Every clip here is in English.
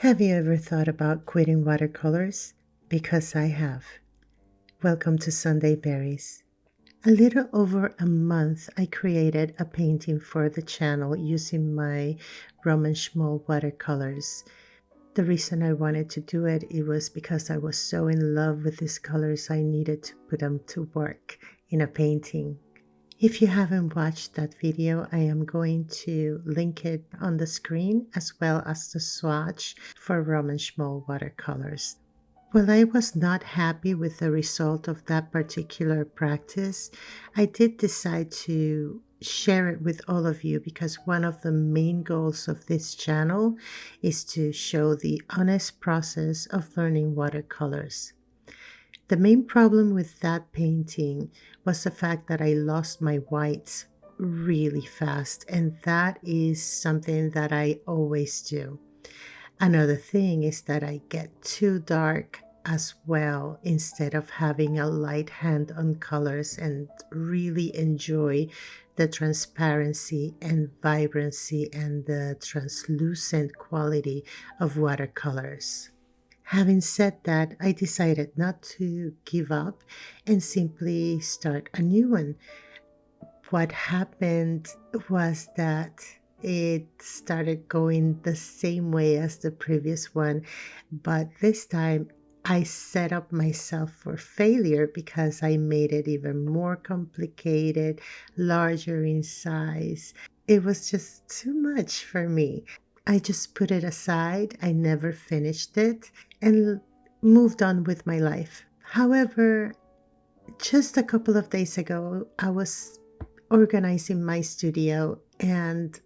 Have you ever thought about quitting watercolors? Because I have. Welcome to Sunday Berries. A little over a month, I created a painting for the channel using my Roman Schmoll watercolors. The reason I wanted to do it, it was because I was so in love with these colors I needed to put them to work in a painting. If you haven't watched that video, I am going to link it on the screen as well as the swatch for Roman Schmoll watercolors. While I was not happy with the result of that particular practice, I did decide to share it with all of you because one of the main goals of this channel is to show the honest process of learning watercolors. The main problem with that painting was the fact that I lost my whites really fast, and that is something that I always do. Another thing is that I get too dark as well instead of having a light hand on colors and really enjoy the transparency and vibrancy and the translucent quality of watercolors. Having said that, I decided not to give up and simply start a new one. What happened was that it started going the same way as the previous one, but this time I set up myself for failure because I made it even more complicated, larger in size. It was just too much for me. I just put it aside. I never finished it and moved on with my life. However, just a couple of days ago, I was organizing my studio and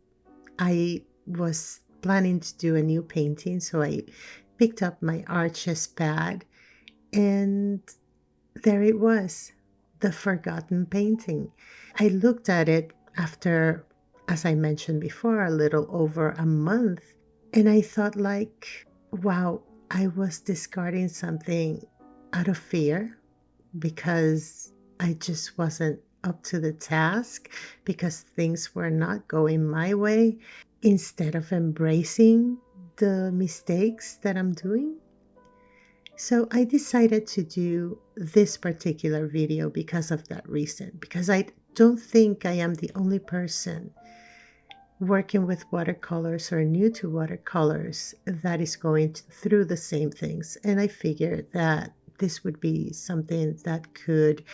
I was planning to do a new painting. So I picked up my arches pad and there it was, the forgotten painting. I looked at it after, as I mentioned before, a little over a month, and I thought like, wow, I was discarding something out of fear because I just wasn't up to the task because things were not going my way instead of embracing the mistakes that I'm doing. So I decided to do this particular video because of that reason, because I don't think I am the only person working with watercolors or new to watercolors that is going through the same things. And I figured that this would be something that could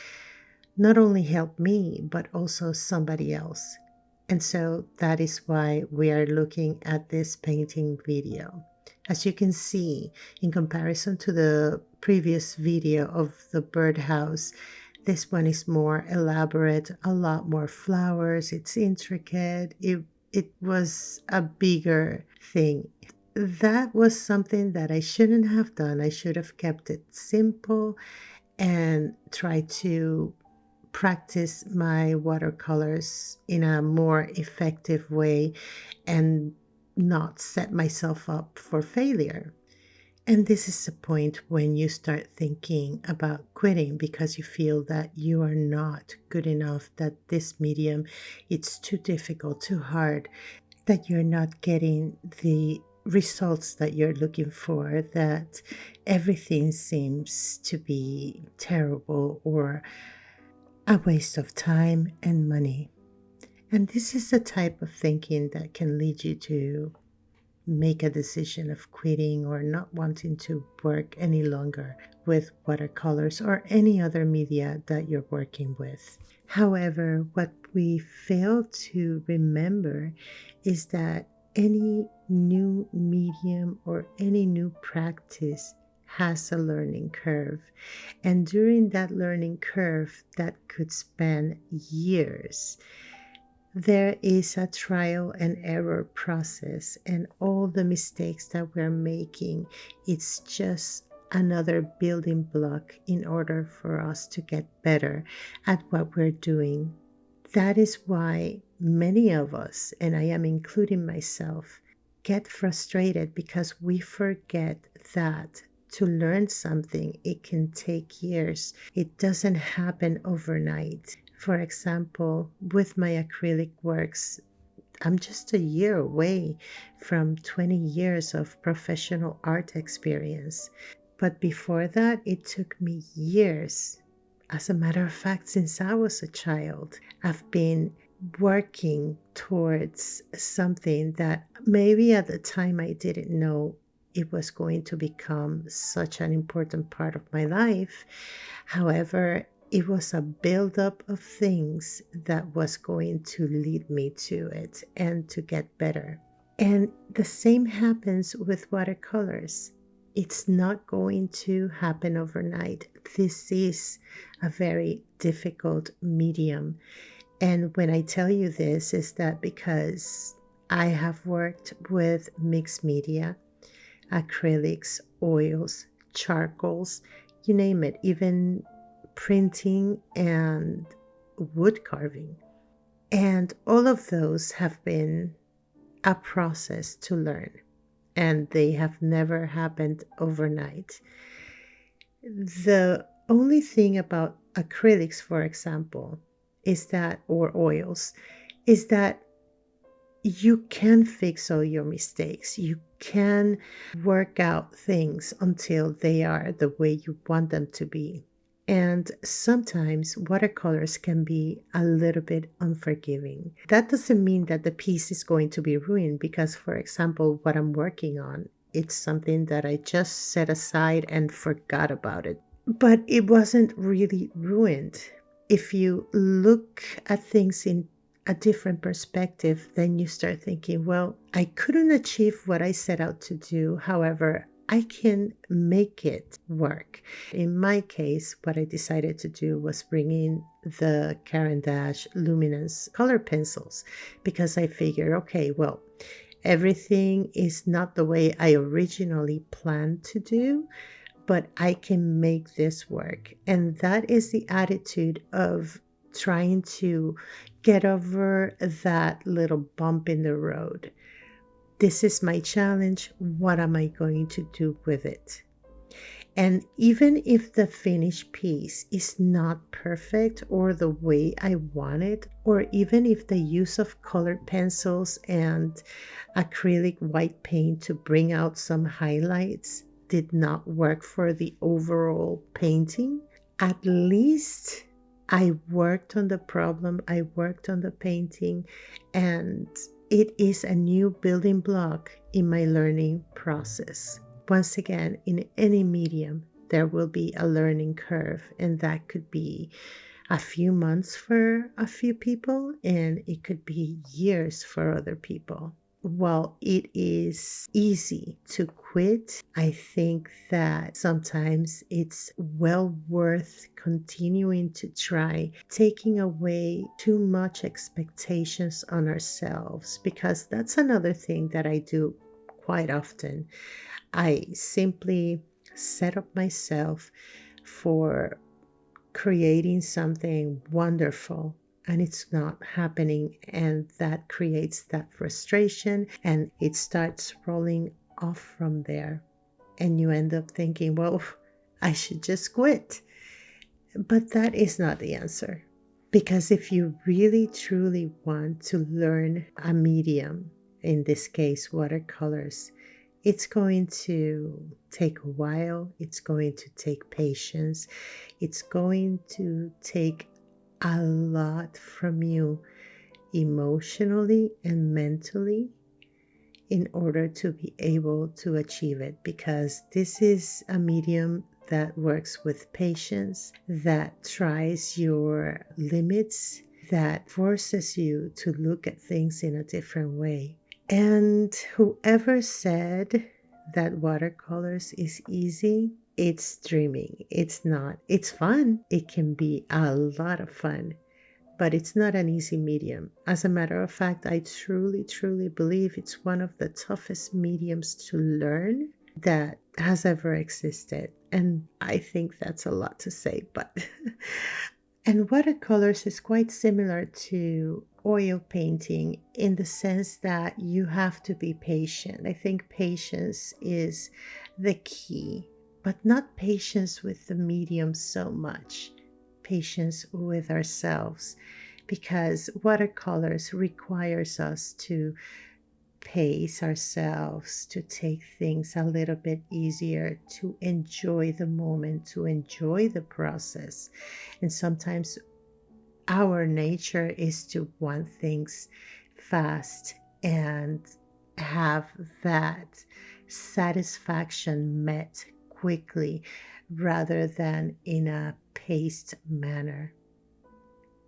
not only help me, but also somebody else. And so that is why we are looking at this painting video. As you can see, in comparison to the previous video of the birdhouse, this one is more elaborate, a lot more flowers, it's intricate. It was a bigger thing. That was something that I shouldn't have done. I should have kept it simple and tried to practice my watercolors in a more effective way and not set myself up for failure. And this is the point when you start thinking about quitting because you feel that you are not good enough, that this medium it's too difficult, too hard, that you're not getting the results that you're looking for, that everything seems to be terrible or a waste of time and money. And this is the type of thinking that can lead you to make a decision of quitting or not wanting to work any longer with watercolors or any other media that you're working with. However, what we fail to remember is that any new medium or any new practice has a learning curve. And during that learning curve, that could span years, there is a trial and error process, and all the mistakes that we're making, it's just another building block in order for us to get better at what we're doing. That is why many of us, and I am including myself, get frustrated because we forget that to learn something, it can take years. It doesn't happen overnight. For example, with my acrylic works, I'm just a year away from 20 years of professional art experience. But before that, it took me years. As a matter of fact, since I was a child, I've been working towards something that maybe at the time I didn't know it was going to become such an important part of my life. However, it was a buildup of things that was going to lead me to it and to get better. And the same happens with watercolors. It's not going to happen overnight. This is a very difficult medium. And when I tell you this, is that because I have worked with mixed media, acrylics, oils, charcoals, you name it, even printing and wood carving. And all of those have been a process to learn, and they have never happened overnight. The only thing about acrylics, for example, is that, or oils, is that you can fix all your mistakes. You can work out things until they are the way you want them to be. And sometimes watercolors can be a little bit unforgiving. That doesn't mean that the piece is going to be ruined because, for example, what I'm working on, it's something that I just set aside and forgot about it. But it wasn't really ruined. If you look at things in a different perspective, then you start thinking, well, I couldn't achieve what I set out to do. However, I can make it work. In my case, what I decided to do was bring in the Caran d'Ache Luminance color pencils because I figured, okay, well, everything is not the way I originally planned to do, but I can make this work. And that is the attitude of trying to get over that little bump in the road. This is my challenge. What am I going to do with it? And even if the finished piece is not perfect or the way I want it, or even if the use of colored pencils and acrylic white paint to bring out some highlights did not work for the overall painting, at least I worked on the problem, I worked on the painting, and it is a new building block in my learning process. Once again, in any medium, there will be a learning curve, and that could be a few months for a few people, and it could be years for other people. While it is easy to quit, I think that sometimes it's well worth continuing to try, taking away too much expectations on ourselves, because that's another thing that I do quite often. I simply set up myself for creating something wonderful and it's not happening, and that creates that frustration and it starts rolling off from there, and you end up thinking, well, I should just quit. But that is not the answer, because if you really truly want to learn a medium, in this case watercolors, it's going to take a while, it's going to take patience, it's going to take a lot from you emotionally and mentally in order to be able to achieve it, because this is a medium that works with patience, that tries your limits, that forces you to look at things in a different way. And whoever said that watercolors is easy, it's dreaming. It's not. It's fun. It can be a lot of fun, but it's not an easy medium. As a matter of fact, I truly, truly believe it's one of the toughest mediums to learn that has ever existed. And I think that's a lot to say, but and watercolors is quite similar to oil painting in the sense that you have to be patient. I think patience is the key, but not patience with the medium so much, patience with ourselves. because watercolors requires us to pace ourselves, to take things a little bit easier, to enjoy the moment, to enjoy the process. And sometimes our nature is to want things fast and have that satisfaction met quickly rather than in a paced manner.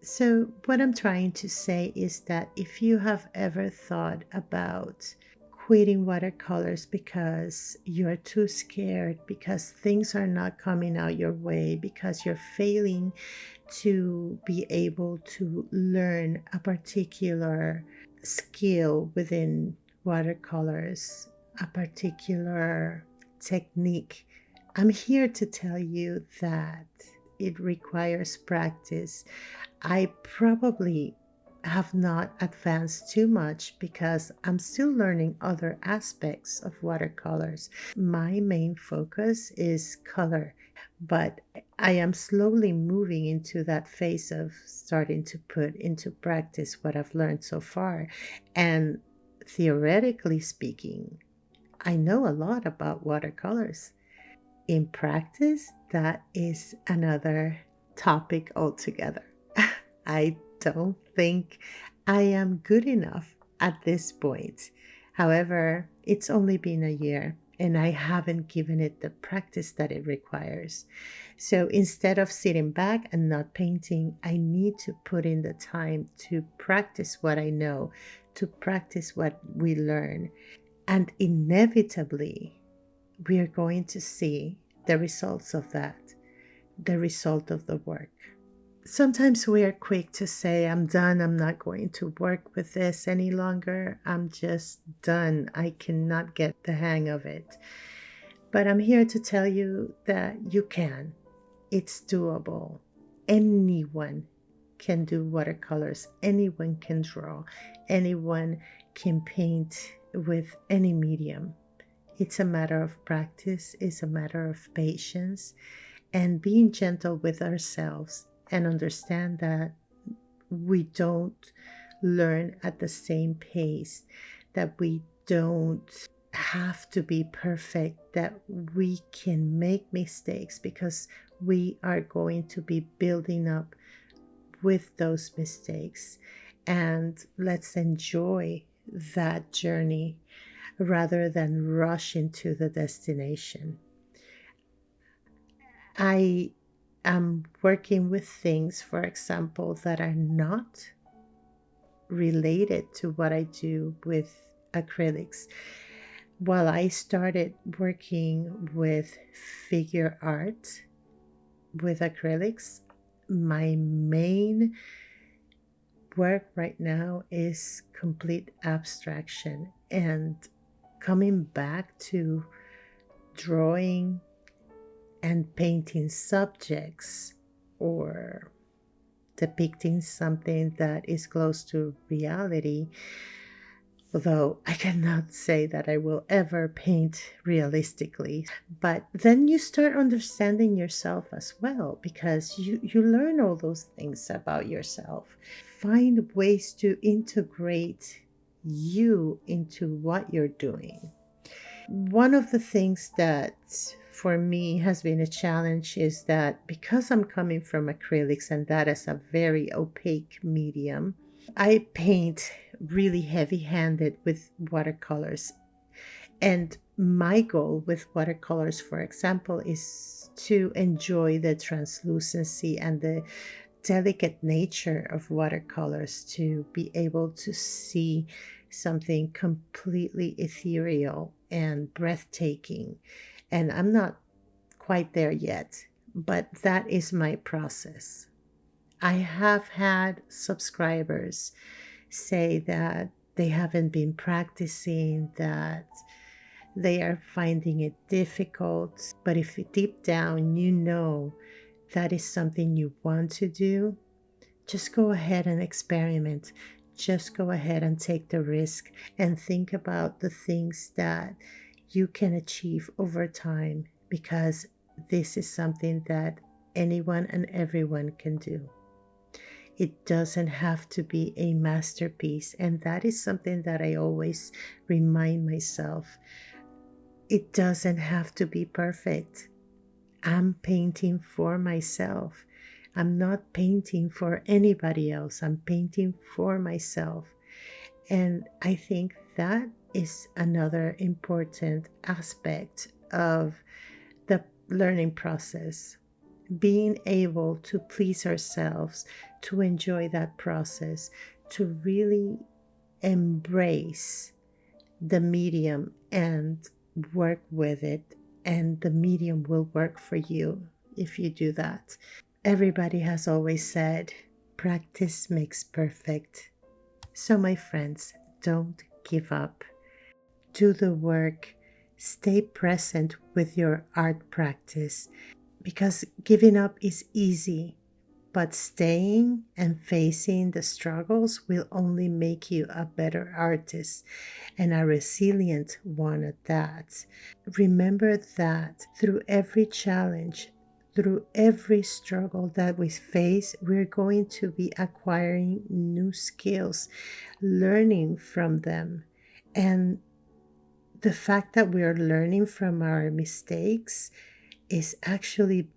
So, what I'm trying to say is that if you have ever thought about quitting watercolors because you're too scared, because things are not coming out your way, because you're failing to be able to learn a particular skill within watercolors, a particular technique, I'm here to tell you that it requires practice. I probably have not advanced too much because I'm still learning other aspects of watercolors. My main focus is color, but I am slowly moving into that phase of starting to put into practice what I've learned so far. And theoretically speaking, I know a lot about watercolors. In practice, that is another topic altogether. I don't think I am good enough at this point. However, it's only been a year and I haven't given it the practice that it requires. So instead of sitting back and not painting, I need to put in the time to practice what I know, to practice what we learn. And inevitably, we are going to see the results of that, the result of the work. Sometimes we are quick to say, I'm done, I'm not going to work with this any longer, I'm just done, I cannot get the hang of it. But I'm here to tell you that you can. It's doable. Anyone can do watercolors, anyone can draw, anyone can paint with any medium. It's a matter of practice, it's a matter of patience, and being gentle with ourselves and understand that we don't learn at the same pace, that we don't have to be perfect, that we can make mistakes because we are going to be building up with those mistakes. And let's enjoy that journey rather than rush into the destination. I am working with things, for example, that are not related to what I do with acrylics. While I started working with figure art with acrylics, my main work right now is complete abstraction and coming back to drawing and painting subjects or depicting something that is close to reality. Although I cannot say that I will ever paint realistically. But then you start understanding yourself as well because you learn all those things about yourself. Find ways to integrate you into what you're doing. One of the things that for me has been a challenge is that because I'm coming from acrylics and that is a very opaque medium, I paint really heavy handed with watercolors. And my goal with watercolors, for example, is to enjoy the translucency and the delicate nature of watercolors, to be able to see something completely ethereal and breathtaking. And I'm not quite there yet, but that is my process. I have had subscribers say that they haven't been practicing, that they are finding it difficult. But if deep down you know that is something you want to do, just go ahead and experiment. Just go ahead and take the risk and think about the things that you can achieve over time because this is something that anyone and everyone can do. It doesn't have to be a masterpiece. And that is something that I always remind myself. It doesn't have to be perfect. I'm painting for myself. I'm not painting for anybody else. I'm painting for myself. And I think that is another important aspect of the learning process. Being able to please ourselves, to enjoy that process, to really embrace the medium and work with it. And the medium will work for you if you do that. Everybody has always said, practice makes perfect. So, my friends, don't give up. Do the work. Stay present with your art practice because giving up is easy, but staying and facing the struggles will only make you a better artist and a resilient one at that. Remember that through every challenge, through every struggle that we face, we're going to be acquiring new skills, learning from them. And the fact that we are learning from our mistakes is actually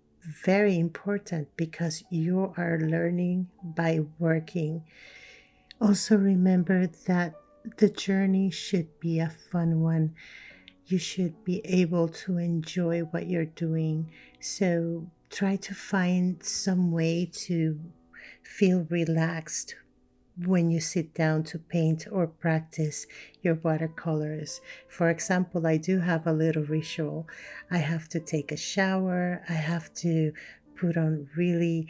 very important because you are learning by working. Also, remember that the journey should be a fun one. You should be able to enjoy what you're doing. So, try to find some way to feel relaxed when you sit down to paint or practice your watercolors. For example, I do have a little ritual. I have to take a shower, I have to put on really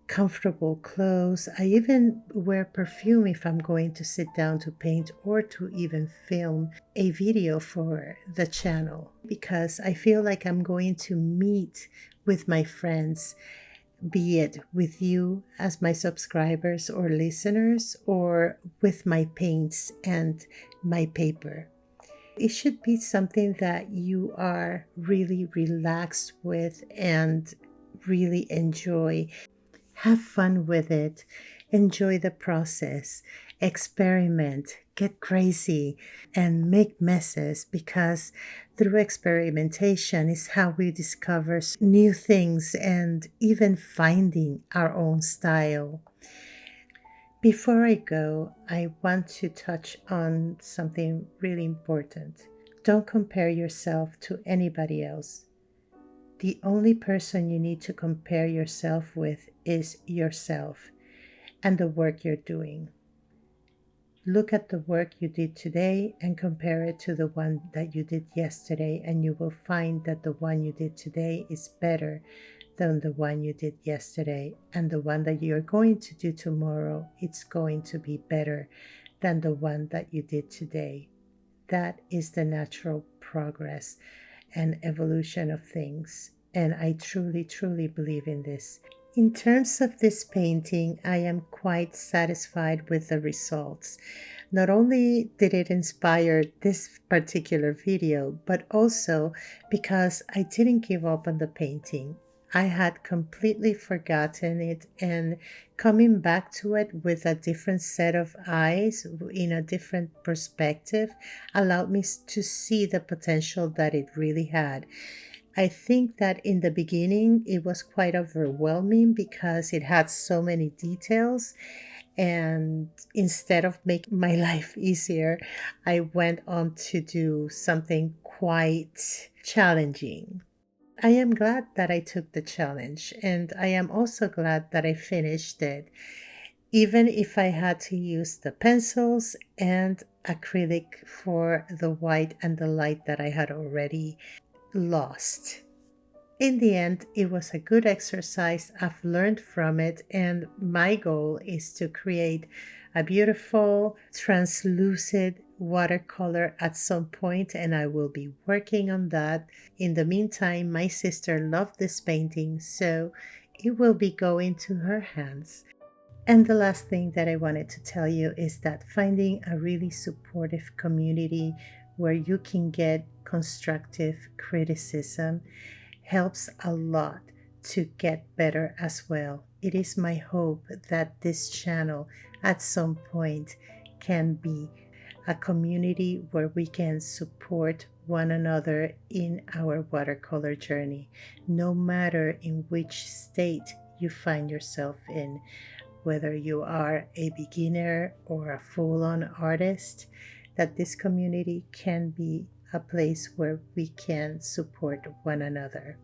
comfortable clothes. I even wear perfume if I'm going to sit down to paint or to even film a video for the channel because I feel like I'm going to meet with my friends, be it with you as my subscribers or listeners, or with my paints and my paper. It should be something that you are really relaxed with and really enjoy. Have fun with it. Enjoy the process. Experiment. Get crazy and make messes because through experimentation is how we discover new things and even finding our own style. Before I go, I want to touch on something really important. Don't compare yourself to anybody else. The only person you need to compare yourself with is yourself and the work you're doing. Look at the work you did today and compare it to the one that you did yesterday, and you will find that the one you did today is better than the one you did yesterday, and the one that you're going to do tomorrow, it's going to be better than the one that you did today. That is the natural progress and evolution of things. And I truly, truly believe in this. In terms of this painting, I am quite satisfied with the results. Not only did it inspire this particular video, but also because I didn't give up on the painting. I had completely forgotten it, and coming back to it with a different set of eyes, in a different perspective, allowed me to see the potential that it really had. I think that in the beginning it was quite overwhelming because it had so many details, and instead of making my life easier, I went on to do something quite challenging. I am glad that I took the challenge, and I am also glad that I finished it, even if I had to use the pencils and acrylic for the white and the light that I had already lost. In the end, it was a good exercise. I've learned from it, and my goal is to create a beautiful, translucent watercolor at some point, and I will be working on that. In the meantime, my sister loved this painting, so it will be going to her hands. And the last thing that I wanted to tell you is that finding a really supportive community where you can get constructive criticism helps a lot to get better as well. It is my hope that this channel at some point can be a community where we can support one another in our watercolor journey, no matter in which state you find yourself in, whether you are a beginner or a full-on artist, that this community can be a place where we can support one another.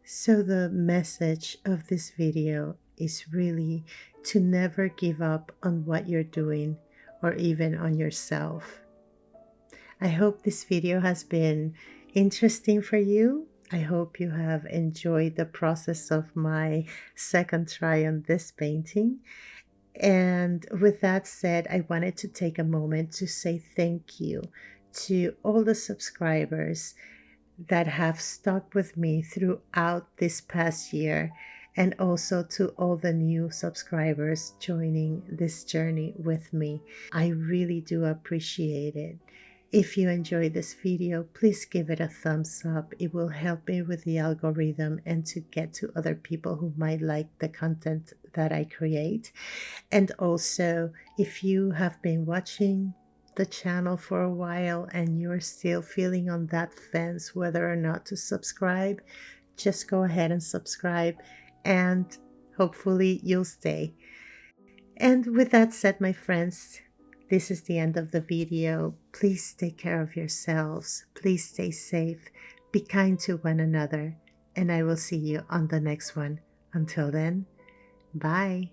So the message of this video is really to never give up on what you're doing or even on yourself. I hope this video has been interesting for you. I hope you have enjoyed the process of my second try on this painting. And with that said, I wanted to take a moment to say thank you to all the subscribers that have stuck with me throughout this past year, and also to all the new subscribers joining this journey with me. I really do appreciate it. If you enjoyed this video, please give it a thumbs up. It will help me with the algorithm and to get to other people who might like the content that I create. And also, if you have been watching the channel for a while and you're still feeling on that fence whether or not to subscribe, just go ahead and subscribe, and hopefully you'll stay. And with that said, my friends, this is the end of the video. Please take care of yourselves. Please stay safe. Be kind to one another. And I will see you on the next one. Until then, bye.